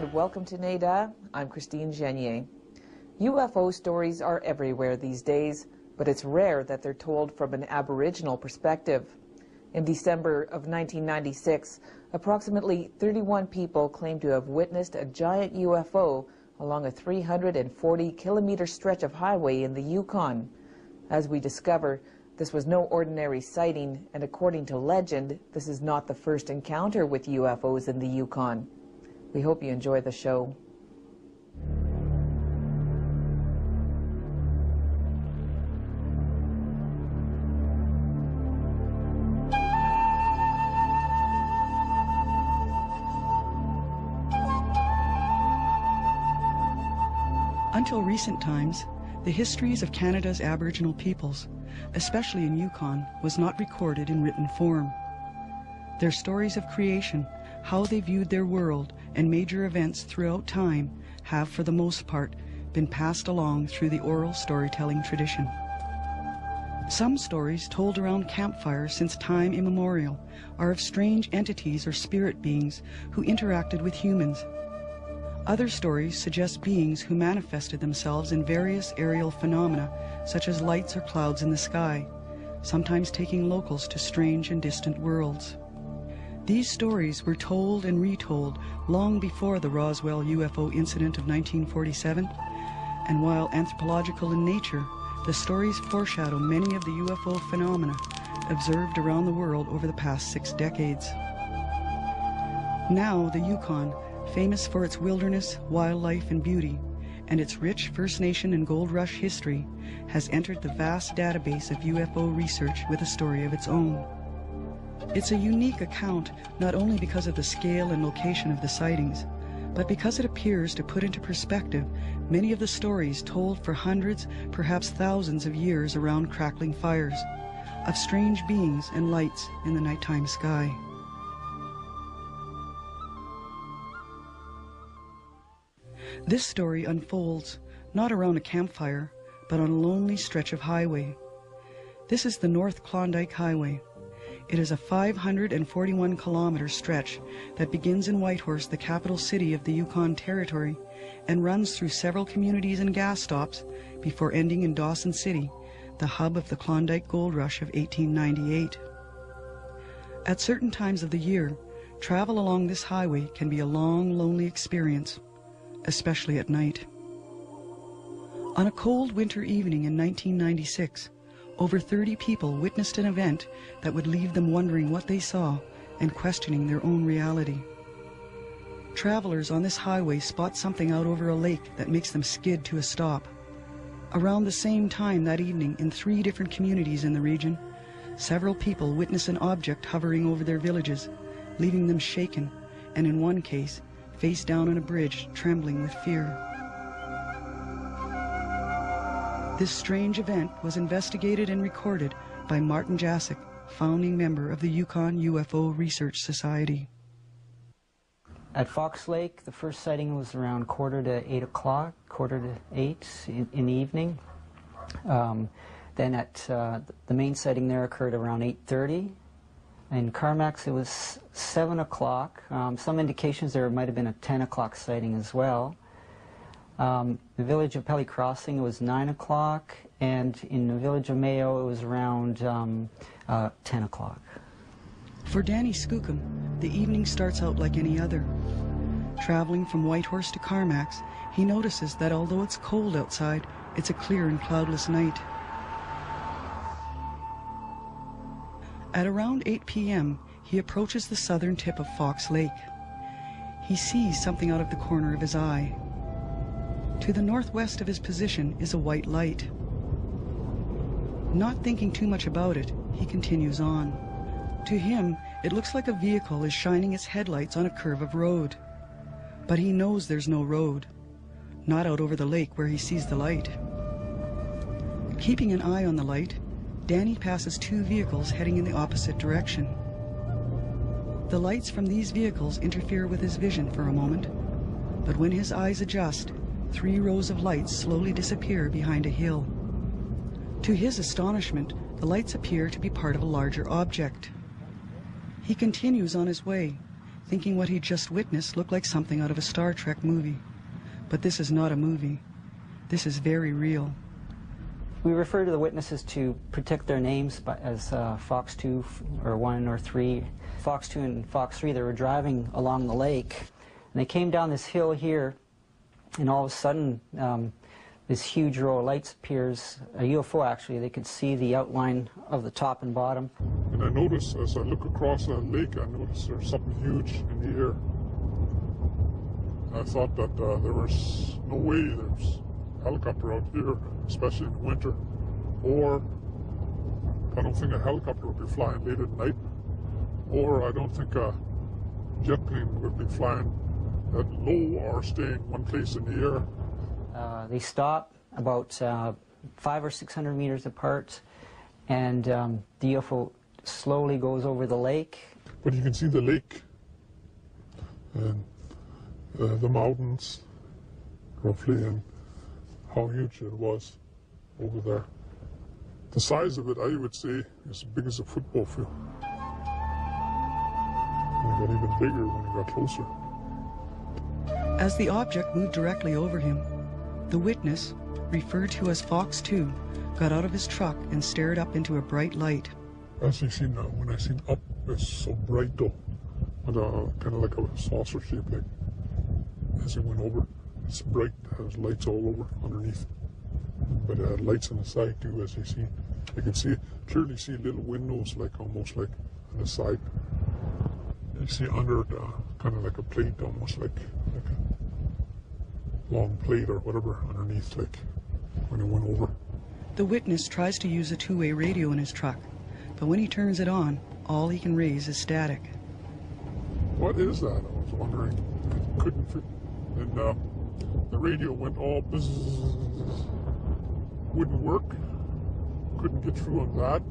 and welcome to NADA. I'm Christine Genier. UFO stories are everywhere these days, but it's rare that they're told from an Aboriginal perspective. In December of 1996, approximately 31 people claimed to have witnessed a giant UFO along a 340-kilometer stretch of highway in the Yukon. As we discover, this was no ordinary sighting, and according to legend, this is not the first encounter with UFOs in the Yukon. We hope you enjoy the show. Until recent times, the histories of Canada's Aboriginal peoples, especially in Yukon, was not recorded in written form. Their stories of creation, how they viewed their world, and major events throughout time have, for the most part, been passed along through the oral storytelling tradition. Some stories told around campfires since time immemorial are of strange entities or spirit beings who interacted with humans. Other stories suggest beings who manifested themselves in various aerial phenomena, such as lights or clouds in the sky, sometimes taking locals to strange and distant worlds. These stories were told and retold long before the Roswell UFO incident of 1947, and while anthropological in nature, the stories foreshadow many of the UFO phenomena observed around the world over the past 6 decades. Now, the Yukon, famous for its wilderness, wildlife, and beauty, and its rich First Nation and Gold Rush history, has entered the vast database of UFO research with a story of its own. It's a unique account not only because of the scale and location of the sightings, but because it appears to put into perspective many of the stories told for hundreds, perhaps thousands of years around crackling fires, of strange beings and lights in the nighttime sky. This story unfolds not around a campfire, but on a lonely stretch of highway. This is the North Klondike Highway. It is a 541-kilometer stretch that begins in Whitehorse, the capital city of the Yukon Territory, and runs through several communities and gas stops before ending in Dawson City, the hub of the Klondike Gold Rush of 1898. At certain times of the year, travel along this highway can be a long, lonely experience, especially at night. On a cold winter evening in 1996, over 30 people witnessed an event that would leave them wondering what they saw and questioning their own reality. Travelers on this highway spot something out over a lake that makes them skid to a stop. Around the same time that evening, in 3 different communities in the region, several people witness an object hovering over their villages, leaving them shaken, and in one case, face down on a bridge, trembling with fear. This strange event was investigated and recorded by Martin Jacek, founding member of the Yukon UFO Research Society. At Fox Lake, the first sighting was around quarter to 8 in the evening. Then at the main sighting there occurred around 8:30. In Carmax, it was 7 o'clock. Some indications there might have been a 10 o'clock sighting as well. The village of Pelly Crossing, it was 9 o'clock, and in the village of Mayo, it was around 10 o'clock. For Danny Skookum, the evening starts out like any other. Traveling from Whitehorse to Carmax, he notices that although it's cold outside, it's a clear and cloudless night. At around 8 p.m., he approaches the southern tip of Fox Lake. He sees something out of the corner of his eye. To the northwest of his position is a white light. Not thinking too much about it, he continues on. To him, it looks like a vehicle is shining its headlights on a curve of road. But he knows there's no road, not out over the lake where he sees the light. Keeping an eye on the light, Danny passes 2 vehicles heading in the opposite direction. The lights from these vehicles interfere with his vision for a moment, but when his eyes adjust, 3 rows of lights slowly disappear behind a hill. To his astonishment, the lights appear to be part of a larger object. He continues on his way, thinking what he'd just witnessed looked like something out of a Star Trek movie. But this is not a movie. This is very real. We refer to the witnesses to protect their names as Fox 2 or 1 or 3. Fox 2 and Fox 3, they were driving along the lake, and they came down this hill here, and all of a sudden this huge row of lights appears, a UFO actually. They could see the outline of the top and bottom. And I noticed, as I look across that lake, I noticed there's something huge in the air. I thought that there was no way there's a helicopter out here, especially in the winter. Or I don't think a helicopter would be flying late at night. Or I don't think a jet plane would be flying that low or staying one place in the air. They stop about 500 or 600 meters apart, and the UFO slowly goes over the lake. But you can see the lake and the mountains, roughly, and how huge it was over there. The size of it, I would say, is as big as a football field. And it got even bigger when it got closer. As the object moved directly over him, the witness, referred to as Fox 2, got out of his truck and stared up into a bright light. As you see now, when I seen up, it's so bright though, with kind of like a saucer shape, like as it went over. It's bright, has lights all over underneath, but it had lights on the side too. As you see, you can see clearly see little windows, like almost like on the side. You see under it, kind of like a plate, almost like a long plate or whatever underneath, like when it went over. The witness tries to use a two-way radio in his truck, but when he turns it on, all he can raise is static. What is that? I was wondering. I couldn't fit. And the radio went all buzz, wouldn't work. Couldn't get through on that.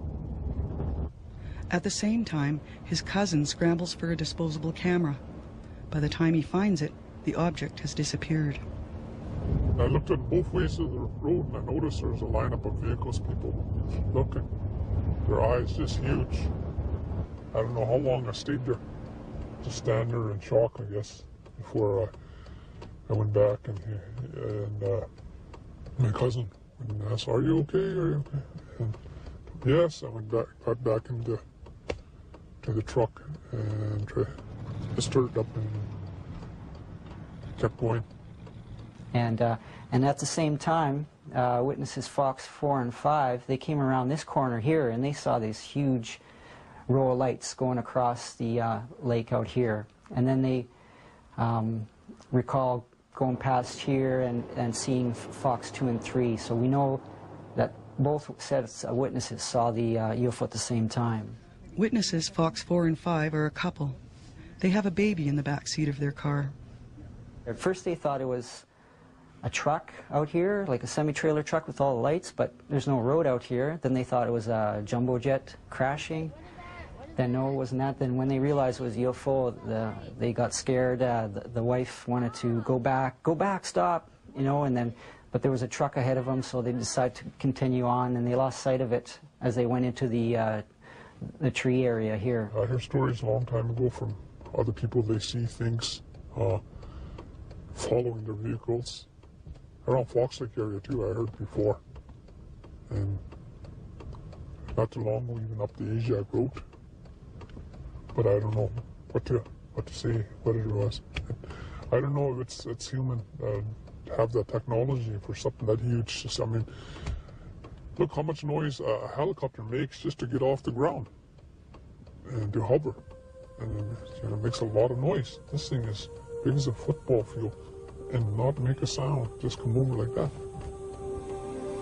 At the same time, his cousin scrambles for a disposable camera. By the time he finds it, the object has disappeared. I looked at both ways of the road and I noticed there was a lineup of vehicles, people looking. Their eyes just huge. I don't know how long I stayed there. Just stand there in shock, I guess, before I went back and my cousin went and asked, "Are you okay? Are you okay?" And yes, I went back, got back into the truck and just started up and kept going. And at the same time, witnesses Fox 4 and 5, they came around this corner here and they saw this huge row of lights going across the lake out here. And then they recall going past here and seeing Fox 2 and 3. So we know that both sets of witnesses saw the UFO at the same time. Witnesses Fox 4 and 5 are a couple. They have a baby in the back seat of their car. At first they thought it was a truck out here, like a semi-trailer truck with all the lights, but there's no road out here. Then they thought it was a jumbo jet crashing. Then no, it wasn't that. Then when they realized it was UFO, they got scared. The wife wanted to go back, stop, you know, and then, but there was a truck ahead of them, so they decided to continue on, and they lost sight of it as they went into the tree area here. I heard stories a long time ago from other people. They see things following their vehicles. Around Fox Lake area too, I heard before. And not too long ago, even up the Asia Road. But I don't know what to say, what it was. I don't know if it's human to have that technology for something that huge. Just, I mean, look how much noise a helicopter makes just to get off the ground and to hover. And it makes a lot of noise. This thing is big as a football field and not make a sound, just come over like that.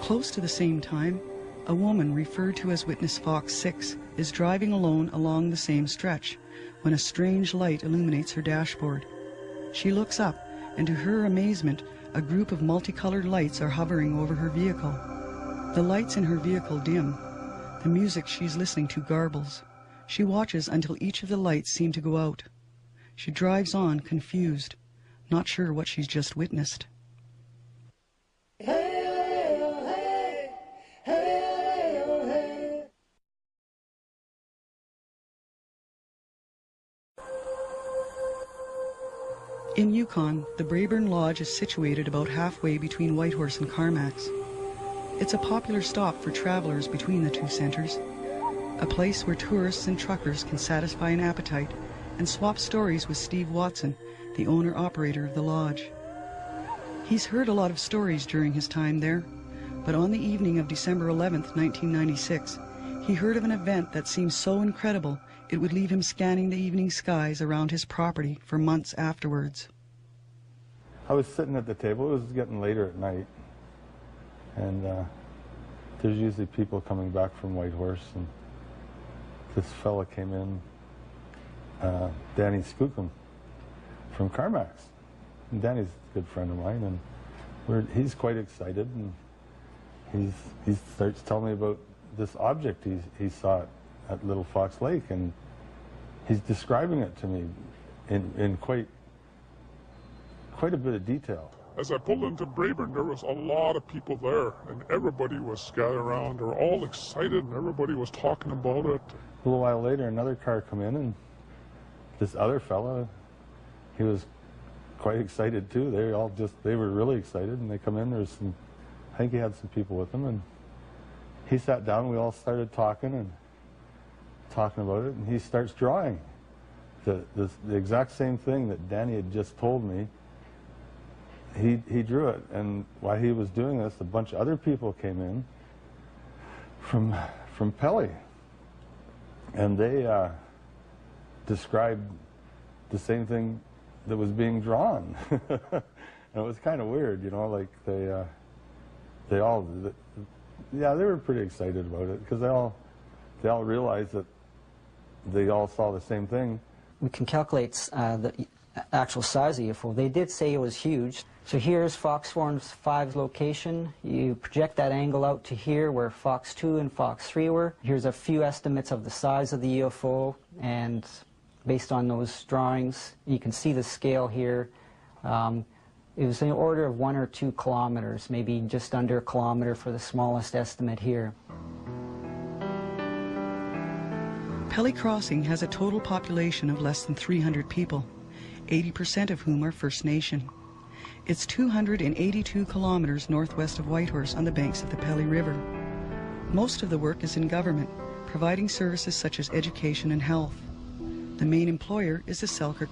Close to the same time, a woman referred to as Witness Fox 6 is driving alone along the same stretch when a strange light illuminates her dashboard. She looks up, and to her amazement, a group of multicolored lights are hovering over her vehicle. The lights in her vehicle dim. The music she's listening to garbles. She watches until each of the lights seem to go out. She drives on, confused, not sure what she's just witnessed. In Yukon, the Braeburn Lodge is situated about halfway between Whitehorse and Carmacks. It's a popular stop for travelers between the two centers, a place where tourists and truckers can satisfy an appetite and swap stories with Steve Watson, the owner-operator of the lodge. He's heard a lot of stories during his time there, but on the evening of December 11th, 1996, he heard of an event that seemed so incredible it would leave him scanning the evening skies around his property for months afterwards. I was sitting at the table. It was getting later at night, and there's usually people coming back from Whitehorse, and this fella came in, Danny Skookum from Carmacks. And Danny's a good friend of mine, and he's quite excited, and he starts telling me about this object he saw at Little Fox Lake, and he's describing it to me in quite a bit of detail. As I pulled into Braeburn, there was a lot of people there, and everybody was scattered around. They were all excited, and everybody was talking about it. A little while later, another car come in, and this other fella, he was quite excited too. They were really excited, and they come in. I think he had some people with him, and he sat down. We all started talking about it, and he starts drawing the exact same thing that Danny had just told me. He drew it, and while he was doing this, a bunch of other people came in from Pelly, and they described the same thing that was being drawn. And it was kind of weird, you know, like they were pretty excited about it, because they all realized that they all saw the same thing. We can calculate the actual size of the UFO. They did say it was huge. So here's Fox 4 and 5's location. You project that angle out to here where Fox 2 and Fox 3 were. Here's a few estimates of the size of the UFO, and based on those drawings, you can see the scale here. It was in the order of 1 or 2 kilometers, maybe just under a kilometer for the smallest estimate here. Pelly Crossing has a total population of less than 300 people, 80% of whom are First Nation. It's 282 kilometers northwest of Whitehorse on the banks of the Pelly River. Most of the work is in government, providing services such as education and health. The main employer is the Selkirk